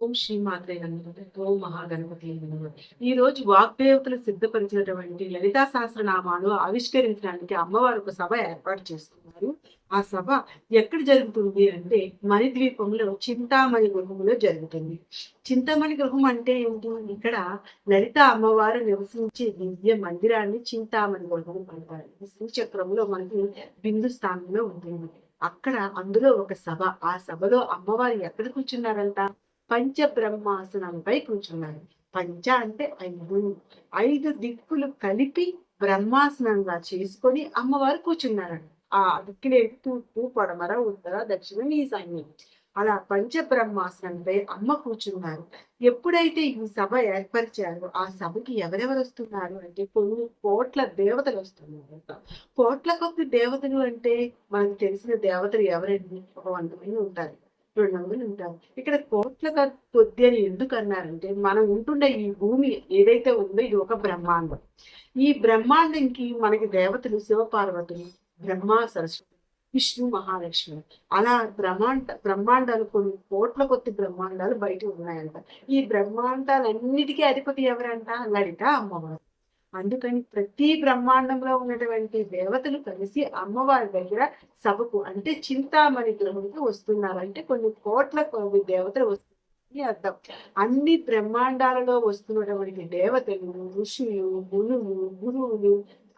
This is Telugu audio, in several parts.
ఓం శ్రీ మాత్రే నమః. ఓం మహాగణపతి నమః. ఈ రోజు వాగ్దేవతలు సిద్ధపరిచినటువంటి లలితా సహస్రనామాలు ఆవిష్కరించడానికి అమ్మవారు ఒక సభ ఏర్పాటు చేస్తున్నారు. ఆ సభ ఎక్కడ జరుగుతుంది అంటే మణిద్వీపంలో చింతామణి గృహంలో జరుగుతుంది. చింతామణి గృహం అంటే ఏంటి? ఇక్కడ లలిత అమ్మవారు నివసించే దివ్య మందిరాన్ని చింతామణి గృహం అంటారు. ఈ శ్రీచక్రంలో మనకి బిందు స్థానంలో ఉంటుంది. అక్కడ అందులో ఒక సభ. ఆ సభలో అమ్మవారు ఎక్కడ కూర్చున్నారంట? పంచబ్రహ్మాసనంపై కూర్చున్నారు. పంచ అంటే 5. 5 దిక్కులు కలిపి బ్రహ్మాసనంగా చేసుకొని అమ్మవారు కూర్చున్నారంట. ఆ దిక్కులేంటి? తూర్పు, పడమర, ఉత్తర, దక్షిణం, ఈశాన్యం. అలా పంచబ్రహ్మాసనంపై అమ్మ కూర్చున్నారు. ఎప్పుడైతే ఈ సభ ఏర్పరిచారో ఆ సభకి ఎవరెవరు వస్తున్నారు అంటే కొన్ని కోట్ల దేవతలు వస్తున్నారు. కోట్ల కొద్ది దేవతలు అంటే మనకు తెలిసిన దేవతలు ఎవరండి? ఒక 100 మంది ఉంటారు, 200 ఉంటారు. ఇక్కడ కోట్ల కొద్ది అని ఎందుకు అన్నారంటే మనం ఉంటుండే ఈ భూమి ఏదైతే ఉందో ఇది ఒక బ్రహ్మాండం. ఈ బ్రహ్మాండంకి మనకి దేవతలు శివపార్వతులు, బ్రహ్మ, సరస్వతి, విష్ణు, మహాలక్ష్మి. అలా బ్రహ్మాండాలు కొన్ని కోట్ల కొద్ది బ్రహ్మాండాలు బయట ఉన్నాయంట. ఈ బ్రహ్మాండాలన్నిటికీ అధిపతి ఎవరంట? లలిత అమ్మవారు. అందుకని ప్రతి బ్రహ్మాండంలో ఉన్నటువంటి దేవతలు కలిసి అమ్మవారి దగ్గర సభకు అంటే చింతామణి గృహంకి వస్తున్నారు. అంటే కొన్ని కోట్ల కొద్ది దేవతలు వస్తున్నారని అర్థం. అన్ని బ్రహ్మాండాలలో వస్తున్నటువంటి దేవతలు, ఋషులు, మునులు, గురువులు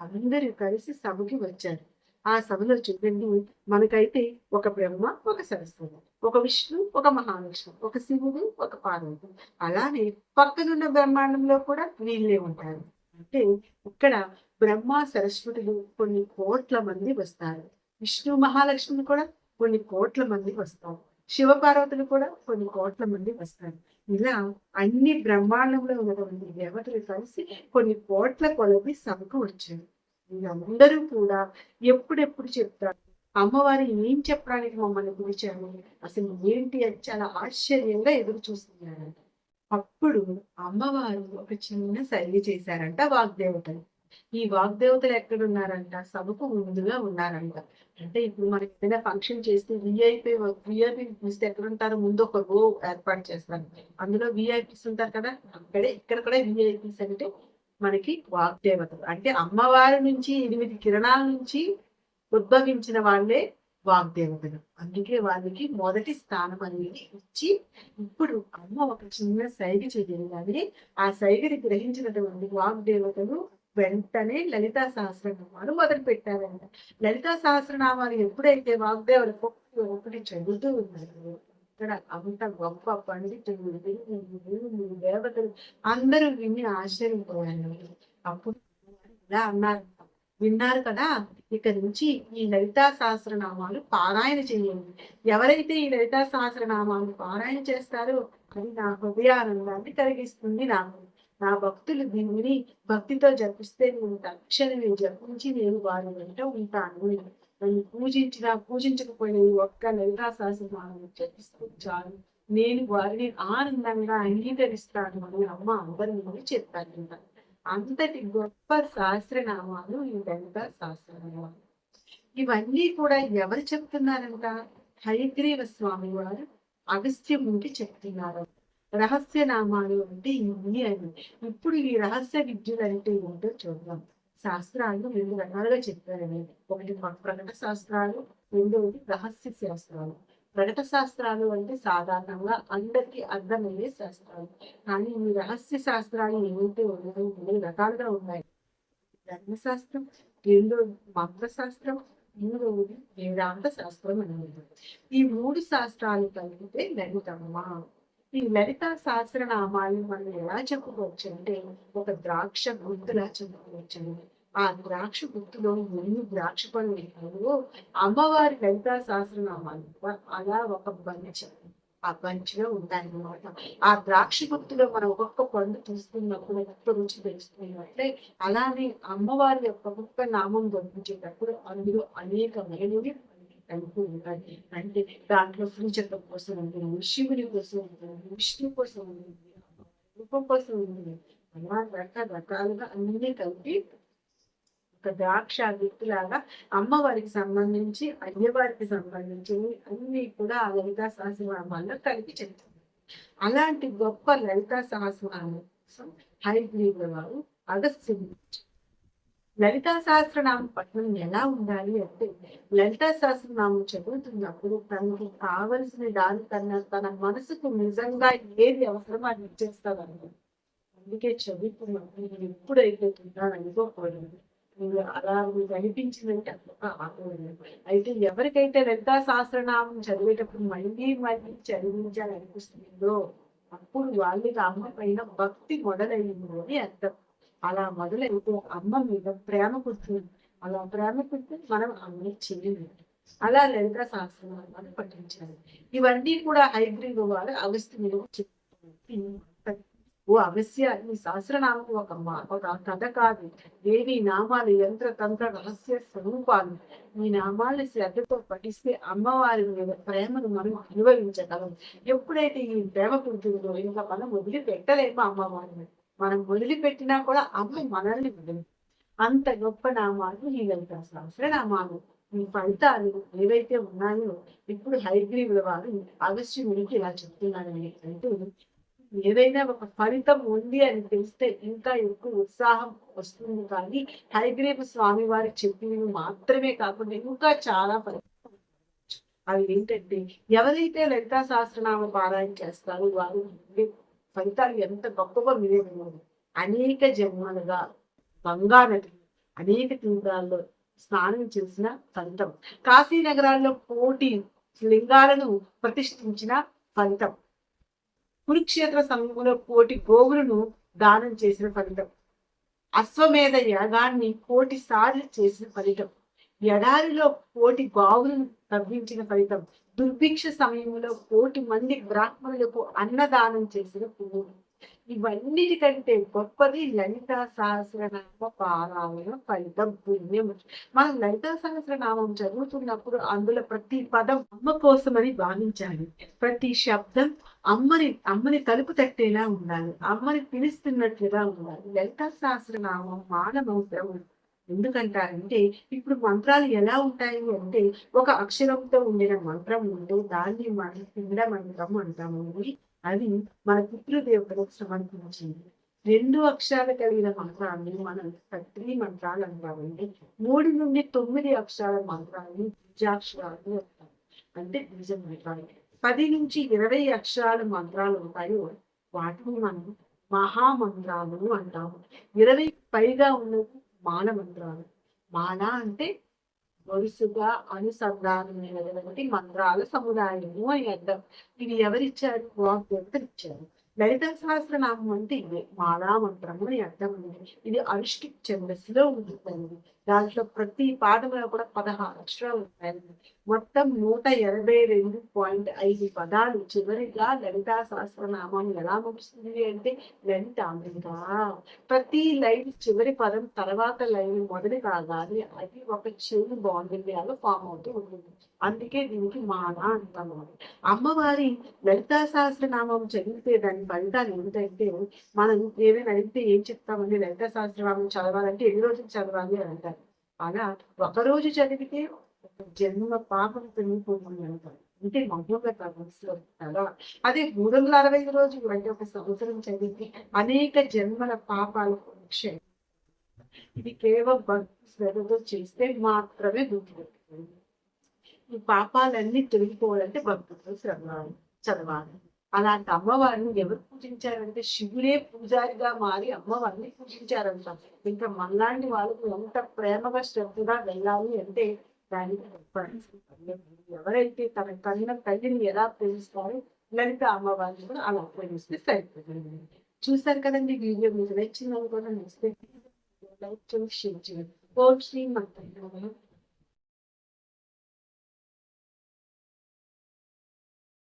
అందరూ కలిసి సభకి వచ్చారు. ఆ సభలో చూడండి, మనకైతే ఒక బ్రహ్మ, ఒక సరస్వతి, ఒక విష్ణు, ఒక మహాలక్ష్మి, ఒక శివుడు, ఒక పార్వతి. అలానే పక్కనున్న బ్రహ్మాండంలో కూడా వీళ్ళే ఉంటారు. అంటే ఇక్కడ బ్రహ్మ, సరస్వతులు కొన్ని కోట్ల మంది వస్తారు. విష్ణు, మహాలక్ష్మి కూడా కొన్ని కోట్ల మంది వస్తారు. శివపార్వతులు కూడా కొన్ని కోట్ల మంది వస్తారు. ఇలా అన్ని బ్రహ్మాండంలో ఉన్నటువంటి దేవతలు కలిసి కొన్ని కోట్ల కొలది సభకు వచ్చారు. వీళ్ళందరూ కూడా ఎప్పుడెప్పుడు చెప్తారు అమ్మవారు ఏం చెప్పడానికి మమ్మల్ని పిలిచారు, అసలు ఏంటి అని చాలా ఆశ్చర్యంగా ఎదురు చూస్తున్నారంట. అప్పుడు అమ్మవారు ఒక చిన్న సైగ చేశారంట వాగ్దేవతలు. ఈ వాగ్దేవతలు ఎక్కడున్నారంట? సభకు ముందుగా ఉన్నారంట. అంటే ఇప్పుడు మనకి ఏదైనా ఫంక్షన్ చేస్తే విఐపి చూస్తే ఎక్కడ ఉంటారు? ముందు ఒక రో ఏర్పాటు చేస్తారు. అందులో విఐపీస్ ఉంటారు కదా, అక్కడే ఇక్కడ కూడా విఐపీస్ అంటే మనకి వాగ్దేవతలు. అంటే అమ్మవారి నుంచి 8 కిరణాల నుంచి ఉద్భవించిన వాళ్ళే వాగ్దేవతలు. అందుకే వాళ్ళకి మొదటి స్థానం అనేది ఇచ్చి ఇప్పుడు అమ్మ ఒక చిన్న సైగ చేయగానే ఆ సైగని గ్రహించినటువంటి వాగ్దేవతలు వెంటనే లలితా సహస్రనామాలు మొదలు పెట్టారంట. లలితా సహస్రనామాలు ఎప్పుడైతే వాగ్దేవతలు ఒకటి చదువుతూ ఉన్నారు, ఇక్కడ అంత గొప్ప పండితులు, దేవతలు అందరూ విని ఆశ్చర్యపోయారు. అప్పుడు ఇలా అన్నారు, విన్నారు కదా, ఇక నుంచి ఈ లలితా సహస్రనామాలు పారాయణ చేయండి. ఎవరైతే ఈ లలితా సహస్రనామాలు పారాయణ చేస్తారో అది నా హృదయానందాన్ని కలిగిస్తుంది. నా భక్తులు దీనిని భక్తితో జపిస్తే నేను తక్షణమే జపించి నేను వారి వెంట ఉంటాను. నన్ను పూజించకపోయిన ఈ ఒక్క లలితా సహస్రనామాలు జపిస్తే చాలు, నేను వారిని ఆనందంగా అంగీకరిస్తాను అని అమ్మ అందరినీ చెప్పారు. అంతటి గొప్ప సహస్రనామాలు ఈ లలితా సహస్రనామాలు. ఇవన్నీ కూడా ఎవరు చెప్తున్నారంట? హయగ్రీవ స్వామి వారు అగస్త్యమునికి చెప్తున్నారు. రహస్య నామాలు అంటే ఇవి అని. ఇప్పుడు ఈ రహస్య విద్యలు అంటే ఏంటో చూద్దాం. శాస్త్రాలు 2 రకాలుగా చెప్పారని. ఒకటి ప్రకట శాస్త్రాలు, రెండవది రహస్య శాస్త్రాలు. ప్రకట శాస్త్రాలు అంటే సాధారణంగా అందరికీ అర్థమయ్యే శాస్త్రాలు. కానీ ఈ రహస్య శాస్త్రాలు ఏమైతే ఉన్నాయో 2 రకాలుగా ఉన్నాయి. ధర్మశాస్త్రం, రెండోది మంత్రశాస్త్రం, మూడవది వేదాంత శాస్త్రం అనేది. ఈ 3 శాస్త్రాలు కలిగితే లలితమ్మ. ఈ లలిత సహస్రనామాలు మనం ఎలా చెప్పుకోవచ్చు అంటే ఒక ద్రాక్ష గుర్తులా చెప్పుకోవచ్చు. ఆ ద్రాక్ష గుర్తులో ఎన్ని ద్రాక్ష పళ్ళు ఉంటాయో అమ్మవారి లలితా సహస్రనామాలు అలా ఒక బంచ్, ఆ బంచ్లో ఉంటాయన్నమాట. ఆ ద్రాక్ష గుర్తులో మనం ఒక్కొక్క పండు తీసుకున్నప్పుడు ఒక్కొక్క రుచి తెలుస్తున్నట్లే అలానే అమ్మవారి యొక్క ఒక్కొక్క నామం గొంపించేటప్పుడు అందులో అనేకమైనవి అంటూ ఉంటాయి. అంటే దాంట్లో సూచకం కోసం ఉంటుంది, శివుని కోసం ఉంటుంది, విష్ణు కోసం ఉంటుంది, రూపం కోసం ఉంటుంది. అలా రకరకాలుగా అన్ని కలిపి ఒక ద్రాక్ష గుర్తులాగా అమ్మవారికి సంబంధించి అయ్యవారికి సంబంధించి అన్ని కూడా ఆ లలితా సహస్రనామాల్లో కలిపి చెప్తారు. అలాంటి గొప్ప లలితా సహస్రనామం కోసం హయగ్రీవుల వారు అగస్త్యుని లలితా సహస్రనామం పఠనం ఎలా ఉండాలి అంటే, లలితా సహస్రనామం చదువుతున్నప్పుడు తనకి కావలసిన దానికన్నా తన మనసుకు నిజంగా ఏది అవసరమో అది ఇచ్చేస్తారన్నమాట. అందుకే చదువుతున్నప్పుడు నేను ఎప్పుడు అయిపోతున్నాను అనుకోకూడదు. మీరు అలా మీకు అనిపించిందంటే అట్లా ఆగకూడదు. అయితే ఎవరికైతే లలితా సహస్రనామం చదివేటప్పుడు మళ్ళీ మళ్ళీ చదివించాలి అనిపిస్తుందో అప్పుడు వాళ్ళకి అమ్మ పైన భక్తి మొదలైంది అని అర్థం. అలా మొదలైతే అమ్మ మీద ప్రేమ పుడుతుంది. అలా ప్రేమ పుడితే మనం అమ్మని చెయ్యాలి. అలా లలిత సహస్రనామాన్ని పఠించాలి. ఇవన్నీ కూడా హయగ్రీవు వారు అగస్త్యునికి చెప్తారు. ఓ అగస్త్య, ఈ సహస్రనామం ఒక కథ కాదు. దేవి నామాలు యంత్ర తంత్ర రహస్య స్వరూపాలు. ఈ నామాల్ని శ్రద్ధతో పఠిస్తే అమ్మవారి మీద ప్రేమను మనం అనుభవించగలం. ఎప్పుడైతే ఈ ప్రేమ పుడుతుందో ఇంకా మనం వదిలిపెట్టలేము అమ్మవారిని. మనం వదిలిపెట్టినా కూడా అమ్మ మనల్ని వదిలి. అంత గొప్ప నామాలు ఈ లలిత సహస్రనామాలు. ఈ ఫలితాలు ఏవైతే ఉన్నాయో ఇప్పుడు హయగ్రీవుల వారు అగస్త్యునికి ఇలా చెప్తున్నారు అంటే, ఏదైనా ఒక ఫలితం ఉంది అని తెలిస్తే ఇంకా ఎక్కువ ఉత్సాహం వస్తుంది. కానీ హయగ్రీవ స్వామి వారికి చెప్పినవి మాత్రమే కాకుండా ఇంకా చాలా ఫలితం. అవి ఏంటంటే, ఎవరైతే లలితా సహస్రనామ పారాయణ చేస్తారో వారు ఫలితాలు ఎంత గొప్పగా వినేది. అనేక జన్మలుగా గంగా నది అనేక తీర్థాల్లో స్నానం చేసిన ఫలితం, కాశీ నగరాల్లో కోటి లింగాలను ప్రతిష్ఠించిన ఫలితం, కురుక్షేత్ర సమయంలో కోటి గోవులను దానం చేసిన ఫలితం, అశ్వమేధ యాగాన్ని కోటి సార్లు చేసిన ఫలితం, ఎడారిలో కోటి బావులను తవ్వించిన ఫలితం, దుర్భిక్ష సమయంలో కోటి మంది బ్రాహ్మణులకు అన్నదానం చేసిన పుణ్యం. ఇవన్నిటికంటే గొప్పది లలితా సహస్రనామ పారాయణ ఫలితం, పుణ్యం. మనం లలితా సహస్రనామం చదువుతున్నప్పుడు అందులో ప్రతి పదం అమ్మ కోసమని భావించాలి. ప్రతి శబ్దం అమ్మని తలుపు తట్టేలా ఉండాలి. అమ్మని పిలుస్తున్నట్లుగా ఉండాలి. లలితా సహస్రనామం మానమంత్రం. ఎందుకంటారంటే, ఇప్పుడు మంత్రాలు ఎలా ఉంటాయి అంటే, ఒక అక్షరంతో ఉండిన మంత్రం ఉంటే దాన్ని మనం పిండ మంత్రం అంటాము. అది మన పితృదేవతలకు సమర్పించింది. 2 అక్షరాలు కలిగిన మంత్రాన్ని మనం కత్రి మంత్రాలు అంటామండి. 3 నుండి 9 అక్షరాల మంత్రాన్ని బీజాక్షరాలు అంటాం. అంటే బీజ మంత్రాలు. 10 నుంచి 20 అక్షరాల మంత్రాలు ఉంటాయో వాటిని మనం మహామంత్రాలు అంటాము. 20 పైగా ఉన్నది మాల మంత్రాలు. మాల అంటే వరుసగా అనుసంధానమైనటువంటి మంత్రాల సముదాయము అని అర్థం. ఇవి ఎవరిచ్చారు? వాగ్దేవతలు ఇచ్చారు. లలిత సహస్రనామం అంటే ఇదే మాలా మంత్రము అని అర్థం ఉంది. ఇది అరిష్టిక్ ఛందస్సులో ఉంటుందండి. దాంట్లో ప్రతి పాదములో కూడా 16 అక్షరాలు ఉంటాయండి. మొత్తం 182.5 పదాలు. చివరిగా లలితా సహస్రనామం ఎలా ముగుస్తుంది అంటే లలితాంబిక. ప్రతి లైన్ చివరి పదం తర్వాత లైన్ మొదలు కాగానే అది ఒక చెడు బాండింగ్ లాగా ఫామ్ అవుతూ ఉంటుంది. అందుకే దీనికి మాల అంటాము. అమ్మవారి లలితా సహస్రనామం చదివితే దాని ఫలితాలు ఏంటంటే, మనం ఏమైనా అడిగితే ఏం చెప్తామండి? లలితా సహస్రనామం చదవాలంటే ఎన్ని రోజులు చదవాలి అని అంటారు. అలా ఒకరోజు చదివితే జన్మ పాపం పెరిగిపోతుంది అంటారు. అంటే మహోగత కదా. అదే 365 రోజులు అంటే ఒక సంవత్సరం చదివితే అనేక జన్మల పాపాలు క్షయ. ఇది కేవలం భక్తి శ్రద్ధతో చేస్తే మాత్రమే గుర్తుపెట్టుకోండి. ఈ పాపాలన్నీ తొలగిపోవాలంటే భక్తులతో చదవాలి. అలాంటి అమ్మవారిని ఎవరు పూజించారంటే శివుడే పూజారిగా మారి అమ్మవారిని పూజించారంట. ఇంకా మనలాంటి వాళ్ళకు ఎంత ప్రేమగా శ్రద్ధగా వెళ్ళాలి అంటే దానికి ఎవరైతే తన కన్న తల్లిని ఎలా ప్రేమిస్తారో లలిత అమ్మవారిని కూడా అలా ప్రేమిస్తే సరిపోతుంది. చూసారు కదండి వీడియో, మీకు నచ్చిందని కూడా నచ్చితే లైక్ చేసి షేర్ చేయండి. ఓం శ్రీ మంత్రం.